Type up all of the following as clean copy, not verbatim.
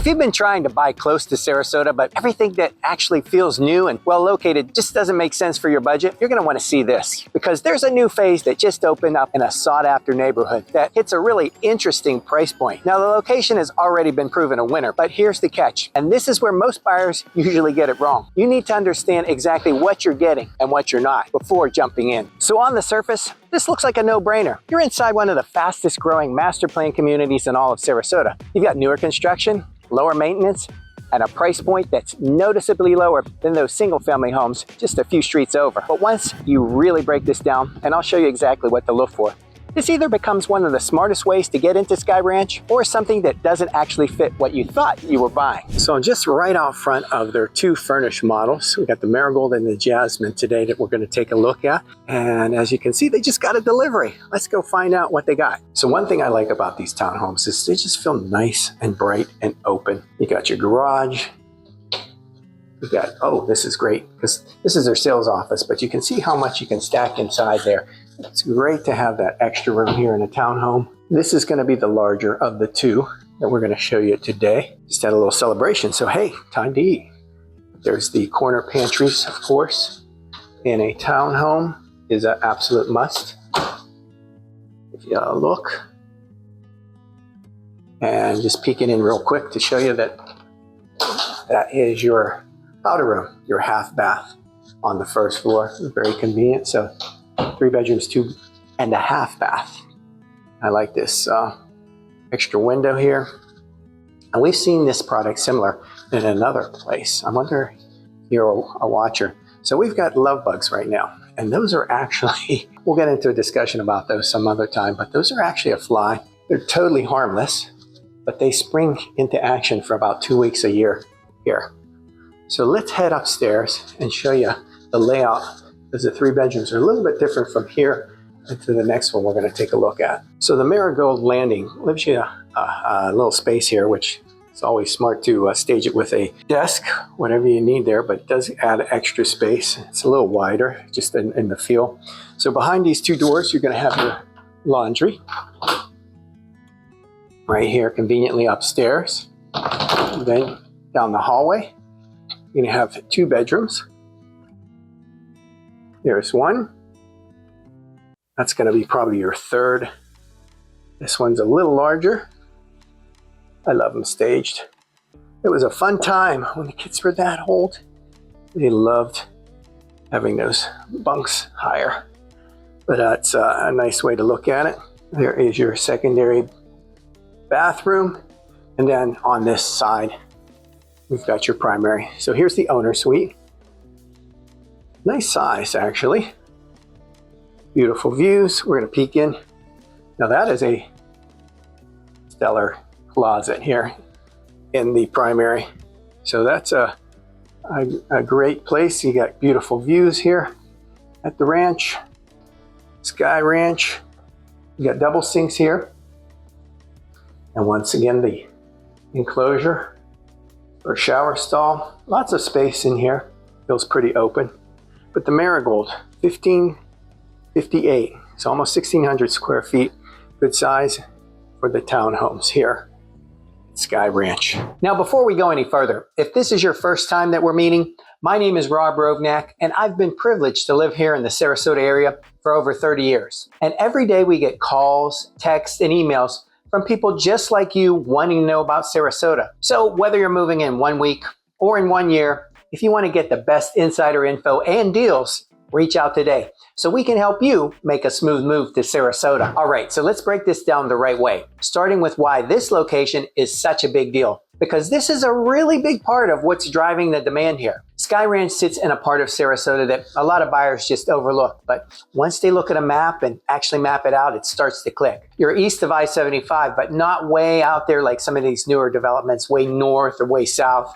If you've been trying to buy close to Sarasota, but everything that actually feels new and well located just doesn't make sense for your budget, you're gonna wanna see this, because there's a new phase that just opened up in a sought after neighborhood that hits a really interesting price point. Now the location has already been proven a winner, but here's the catch, and this is where most buyers usually get it wrong. You need to understand exactly what you're getting and what you're not before jumping in. So on the surface, this looks like a no-brainer. You're inside one of the fastest growing master plan communities in all of Sarasota. You've got newer construction, lower maintenance, and a price point that's noticeably lower than those single family homes just a few streets over. But once you really break this down, and I'll show you exactly what to look for, this either becomes one of the smartest ways to get into Skye Ranch or something that doesn't actually fit what you thought you were buying. So just right out front of their two furnished models, we got the Marigold and the Jasmine today that we're going to take a look at. And as you can see, they just got a delivery. Let's go find out what they got. So one thing I like about these townhomes is they just feel nice and bright and open. You got your garage. You got, oh, this is great because this is their sales office, but you can see how much you can stack inside there. It's great to have that extra room here in a townhome. This is going to be the larger of the two that we're going to show you today. Just had a little celebration, so hey, time to eat. There's the corner pantries, of course. In a townhome is an absolute must. If you look, and just peeking in real quick to show you that that is your powder room, your half bath on the first floor. Very convenient. So 3 bedrooms, 2.5 bath. I like this extra window here. And we've seen this product similar in another place. I wonder if you're a watcher. So we've got love bugs right now. And those are actually, we'll get into a discussion about those some other time, but those are actually a fly. They're totally harmless, but they spring into action for about 2 weeks a year here. So let's head upstairs and show you the layout, because the 3 bedrooms are a little bit different from here to the next one we're going to take a look at. So the Marigold landing gives you a little space here, which is always smart to stage it with a desk, whatever you need there, but it does add extra space. It's a little wider just in the feel. So behind these 2 doors, you're going to have your laundry. Right here, conveniently upstairs. And then down the hallway, you're going to have 2 bedrooms. There's one. That's going to be probably your third. This one's a little larger. I love them staged. It was a fun time when the kids were that old. They loved having those bunks higher. But that's a nice way to look at it. There is your secondary bathroom. And then on this side, we've got your primary. So here's the owner suite. Nice size, actually. Beautiful views. We're going to peek in. Now that is a stellar closet here in the primary. So that's a great place. You got beautiful views here at the ranch, Skye Ranch. You got double sinks here. And once again, the enclosure or shower stall. Lots of space in here. Feels pretty open. But the Marigold, 1558. It's almost 1,600 square feet. Good size for the townhomes here at Skye Ranch. Now, before we go any further, if this is your first time that we're meeting, my name is Rob Rovnak, and I've been privileged to live here in the Sarasota area for over 30 years. And every day we get calls, texts, and emails from people just like you wanting to know about Sarasota. So whether you're moving in 1 week or in 1 year, if you want to get the best insider info and deals, reach out today so we can help you make a smooth move to Sarasota. All right, so let's break this down the right way, starting with why this location is such a big deal, because this is a really big part of what's driving the demand here. Skye Ranch sits in a part of Sarasota that a lot of buyers just overlook, but once they look at a map and actually map it out, it starts to click. You're east of I-75, but not way out there like some of these newer developments, way north or way south.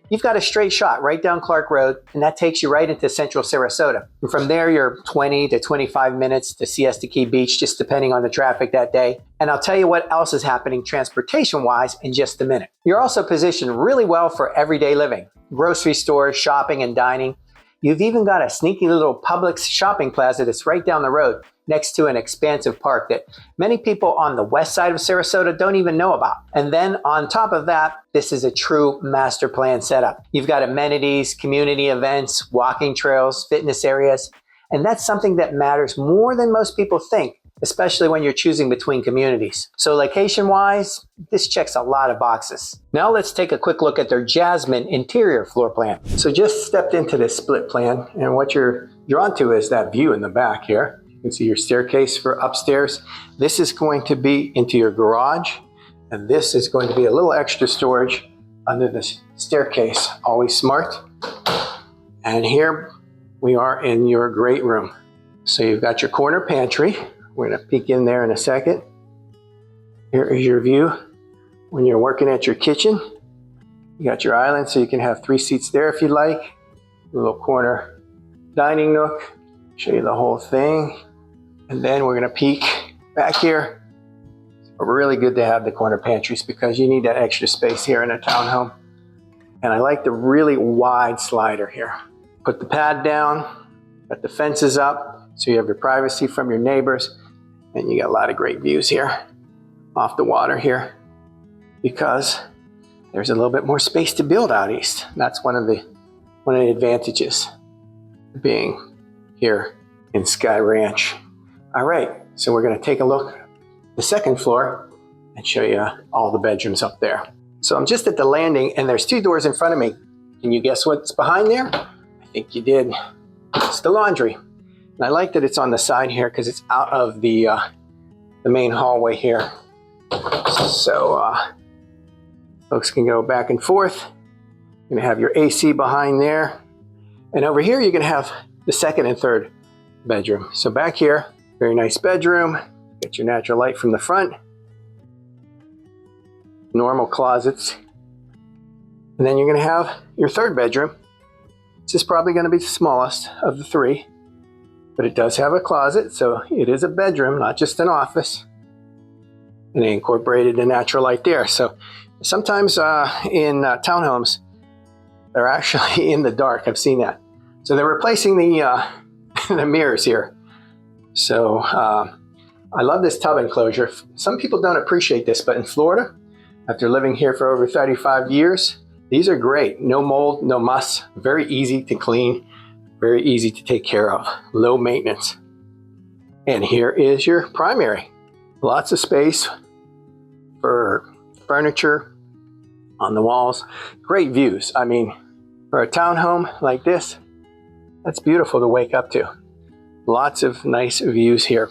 You've got a straight shot right down Clark Road, and that takes you right into central Sarasota. And from there, you're 20 to 25 minutes to Siesta Key Beach, just depending on the traffic that day. And I'll tell you what else is happening transportation-wise in just a minute. You're also positioned really well for everyday living, grocery stores, shopping, and dining. You've even got a sneaky little Publix shopping plaza that's right down the road next to an expansive park that many people on the west side of Sarasota don't even know about. And then on top of that, this is a true master plan setup. You've got amenities, community events, walking trails, fitness areas, and that's something that matters more than most people think, especially when you're choosing between communities. So location-wise, this checks a lot of boxes. Now let's take a quick look at their Jasmine interior floor plan. So just stepped into this split plan, and what you're drawn to is that view in the back here. You can see your staircase for upstairs. This is going to be into your garage, and this is going to be a little extra storage under the staircase. Always smart. And here we are in your great room. So you've got your corner pantry. We're going to peek in there in a second. Here is your view when you're working at your kitchen. You got your island, so you can have 3 seats there if you like. A little corner dining nook. Show you the whole thing. And then we're going to peek back here. It's really good to have the corner pantries because you need that extra space here in a townhome. And I like the really wide slider here. Put the pad down, got the fences up, so you have your privacy from your neighbors. And you got a lot of great views here off the water here because there's a little bit more space to build out east. That's one of the advantages of being here in Skye Ranch. All right, so we're going to take a look at the second floor and show you all the bedrooms up there. So I'm just at the landing, and there's 2 doors in front of me. Can you guess what's behind there? I think you did. It's the laundry. And I like that it's on the side here because it's out of the main hallway here. So folks can go back and forth. You're going to have your AC behind there. And over here, you're going to have the second and third bedroom. So back here, very nice bedroom. Get your natural light from the front. Normal closets. And then you're going to have your third bedroom. This is probably going to be the smallest of the 3, but it does have a closet, so it is a bedroom, not just an office. And they incorporated the natural light there. So sometimes in townhomes, they're actually in the dark. I've seen that. So they're replacing the the mirrors here. So I love this tub enclosure. Some people don't appreciate this, but in Florida, after living here for over 35 years, these are great. No mold, no muss, very easy to clean, very easy to take care of, low maintenance. And here is your primary. Lots of space for furniture on the walls. Great views. I mean, for a townhome like this, that's beautiful to wake up to. Lots of nice views here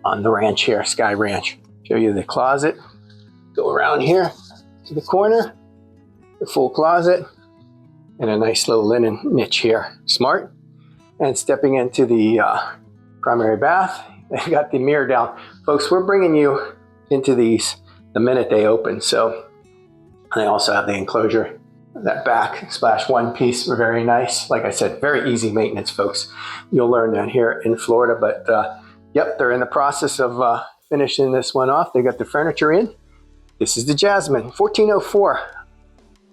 on the ranch here, Skye Ranch. Show you the closet. Go around here to the corner, the full closet, and a nice little linen niche here. Smart. And stepping into the primary bath, they've got the mirror down. Folks, we're bringing you into these the minute they open. So they also have the enclosure, that back splash one piece, very nice. Like I said, very easy maintenance, folks. You'll learn that here in Florida. But yep, they're in the process of finishing this one off. They got the furniture in. This is the Jasmine, 1404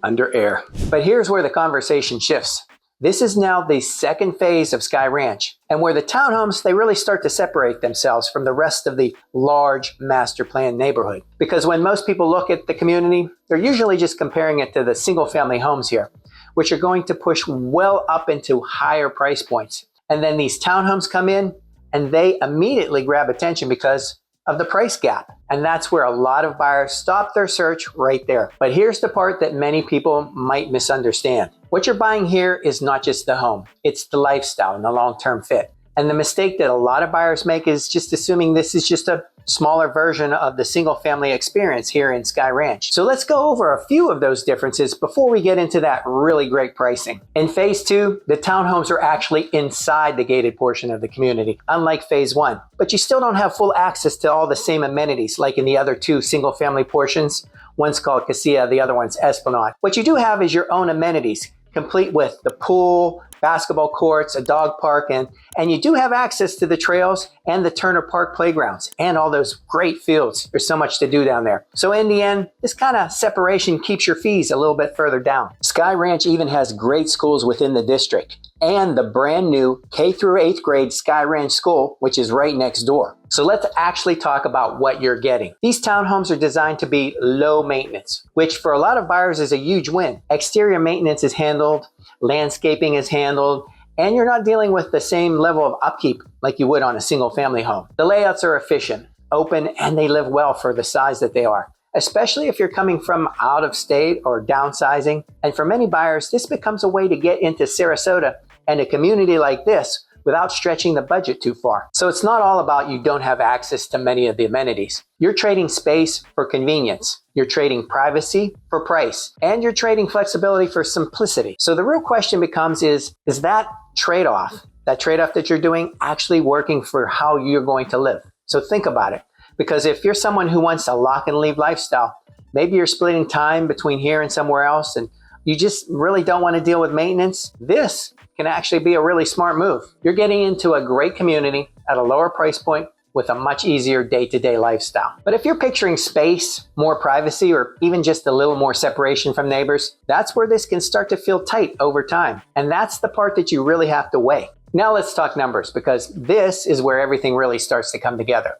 under air. But here's where the conversation shifts. This is now the second phase of Skye Ranch, and where the townhomes, they really start to separate themselves from the rest of the large master plan neighborhood. Because when most people look at the community, they're usually just comparing it to the single family homes here, which are going to push well up into higher price points. And then these townhomes come in and they immediately grab attention because of the price gap. And that's where a lot of buyers stop their search right there. But here's the part that many people might misunderstand. What you're buying here is not just the home, it's the lifestyle and the long-term fit. And the mistake that a lot of buyers make is just assuming this is just a smaller version of the single family experience here in Skye Ranch. So let's go over a few of those differences before we get into that really great pricing. In phase 2, the townhomes are actually inside the gated portion of the community, unlike phase 1. But you still don't have full access to all the same amenities like in the other 2 single family portions. One's called Casilla, the other one's Esplanade. What you do have is your own amenities, complete with the pool, basketball courts, a dog park, and you do have access to the trails and the Turner Park playgrounds and all those great fields. There's so much to do down there. So in the end, this kind of separation keeps your fees a little bit further down. Skye Ranch even has great schools within the district. and the brand new K through 8th grade Skye Ranch School, which is right next door. So let's actually talk about what you're getting. These townhomes are designed to be low maintenance, which for a lot of buyers is a huge win. Exterior maintenance is handled, landscaping is handled, and you're not dealing with the same level of upkeep like you would on a single family home. The layouts are efficient, open, and they live well for the size that they are, especially if you're coming from out of state or downsizing. And for many buyers, this becomes a way to get into Sarasota and a community like this without stretching the budget too far. So it's not all about you don't have access to many of the amenities. You're trading space for convenience. You're trading privacy for price. And you're trading flexibility for simplicity. So the real question becomes is that trade-off that you're doing actually working for how you're going to live? So think about it. Because if you're someone who wants a lock and leave lifestyle, maybe you're splitting time between here and somewhere else, and you just really don't want to deal with maintenance, this can actually be a really smart move. You're getting into a great community at a lower price point with a much easier day-to-day lifestyle. But if you're picturing space, more privacy, or even just a little more separation from neighbors, that's where this can start to feel tight over time. And that's the part that you really have to weigh. Now let's talk numbers, because this is where everything really starts to come together.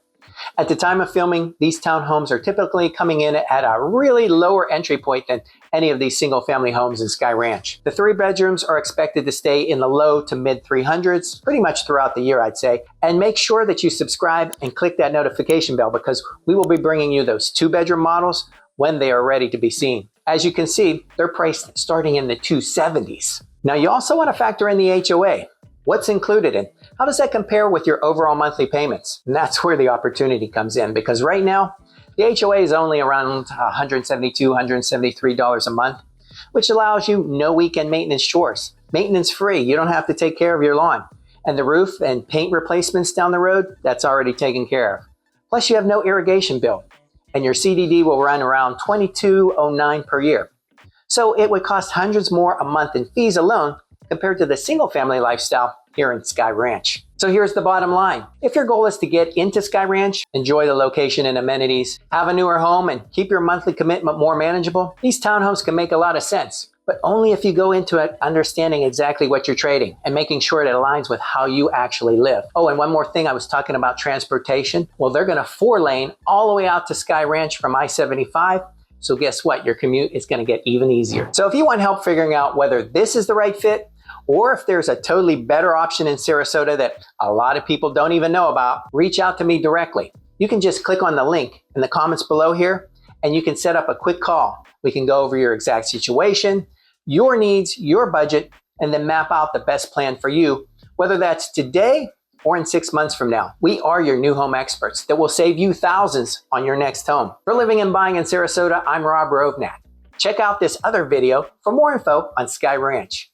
At the time of filming, these townhomes are typically coming in at a really lower entry point than any of these single family homes in Skye Ranch. The 3 bedrooms are expected to stay in the low to mid 300s pretty much throughout the year, I'd say. And make sure that you subscribe and click that notification bell, because we will be bringing you those 2-bedroom models when they are ready to be seen. As you can see, they're priced starting in the 270s. Now you also want to factor in the HOA. What's included in? How does that compare with your overall monthly payments? And that's where the opportunity comes in, because right now, the HOA is only around $172, $173 a month, which allows you no weekend maintenance chores. Maintenance free, you don't have to take care of your lawn. And the roof and paint replacements down the road, that's already taken care of. Plus you have no irrigation bill, and your CDD will run around $22.09 per year. So it would cost hundreds more a month in fees alone compared to the single family lifestyle here in Skye Ranch. So here's the bottom line. If your goal is to get into Skye Ranch, enjoy the location and amenities, have a newer home, and keep your monthly commitment more manageable, these townhomes can make a lot of sense. But only if you go into it understanding exactly what you're trading and making sure it aligns with how you actually live. Oh, and one more thing, I was talking about transportation. Well, they're gonna 4-lane all the way out to Skye Ranch from I-75. So guess what? Your commute is gonna get even easier. So if you want help figuring out whether this is the right fit, or if there's a totally better option in Sarasota that a lot of people don't even know about, reach out to me directly. You can just click on the link in the comments below here, and you can set up a quick call. We can go over your exact situation, your needs, your budget, and then map out the best plan for you, whether that's today or in 6 months from now. We are your new home experts that will save you thousands on your next home. For living and buying in Sarasota, I'm Rob Rovnak. Check out this other video for more info on Skye Ranch.